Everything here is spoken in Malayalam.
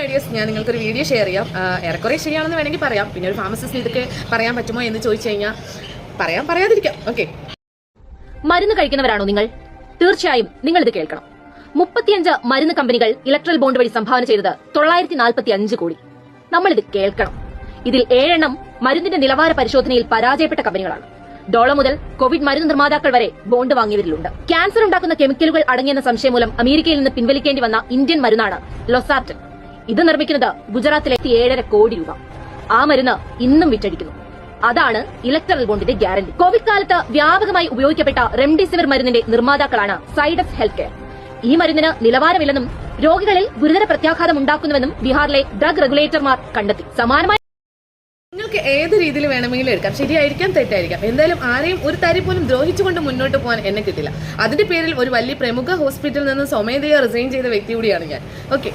ഐഡിയാസ് ഞാൻ നിങ്ങൾക്കൊരു വീഡിയോ ഷെയർ ചെയ്യാം. ഏറെക്കുറെ ശരിയാണെന്ന് വേണമെങ്കിൽ പറയാം. പിന്നെ ഒരു ഫാർമസിസ്റ്റ് ഇതൊക്കെ പറയാൻ പറ്റുമോ എന്ന് ചോദിച്ചു കഴിഞ്ഞാൽ പറയാതിരിക്കാം. ഓക്കെ, മരുന്ന് കഴിക്കുന്നവരാണോ നിങ്ങൾ? തീർച്ചയായും നിങ്ങൾ ഇത് കേൾക്കണം. 35 മരുന്ന് കമ്പനികൾ ഇലക്ട്രൽ ബോണ്ട് വഴി സംഭാവന ചെയ്തത് 945 കോടി. നമ്മളിത് കേൾക്കണം. ഇതിൽ 7 എണ്ണം മരുന്നിന്റെ നിലവാര പരിശോധനയിൽ പരാജയപ്പെട്ട കമ്പനികളാണ്. ഡോളർ മുതൽ കോവിഡ് മരുന്ന് നിർമ്മാതാക്കൾ വരെ ബോണ്ട് വാങ്ങിയവരിലുണ്ട്. ക്യാൻസർ ഉണ്ടാക്കുന്ന കെമിക്കലുകൾ അടങ്ങിയെന്ന സംശയം മൂലം അമേരിക്കയിൽ നിന്ന് പിൻവലിക്കേണ്ടി വന്ന ഇന്ത്യൻ മരുന്നാണ് ലൊസാർട്ടൻ. ഇത് നിർമ്മിക്കുന്നത് ഗുജറാത്തിലെ 7.5 കോടി രൂപ. ആ മരുന്ന് ഇന്നും വിറ്റഴിക്കുന്നു. അതാണ് ഇലക്ട്രൽ ബോണ്ടിന്റെ ഗ്യാരണ്ടി. കോവിഡ് കാലത്ത് വ്യാപകമായി ഉപയോഗിക്കപ്പെട്ട റെംഡെസിവിർ മരുന്നിന്റെ നിർമ്മാതാക്കളാണ് സൈഡസ് ഹെൽത്ത് കെയർ. ഈ മരുന്നിന് നിലവാരമില്ലെന്നും രോഗികളിൽ ഗുരുതര പ്രത്യാഘാതം ഉണ്ടാക്കുന്നുവെന്നും ബീഹാറിലെ ഡ്രഗ് റെഗുലേറ്റർമാർ കണ്ടെത്തി. സമാനമായ നിങ്ങൾക്ക് ഏത് രീതിയിൽ വേണമെങ്കിലും എടുക്കാം. ശരിയായിരിക്കാം, തെറ്റായിരിക്കാം. എന്തായാലും ആരെയും ഒരു തരി പോലും ദ്രോഹിച്ചുകൊണ്ട് മുന്നോട്ട് പോകാൻ എന്നെ കിട്ടില്ല. അതിന്റെ പേരിൽ ഒരു വലിയ പ്രമുഖ ഹോസ്പിറ്റലിൽ നിന്ന് സ്വമേധയാ റിസൈൻ ചെയ്ത വ്യക്തി കൂടിയാണ് ഞാൻ. ഓക്കെ.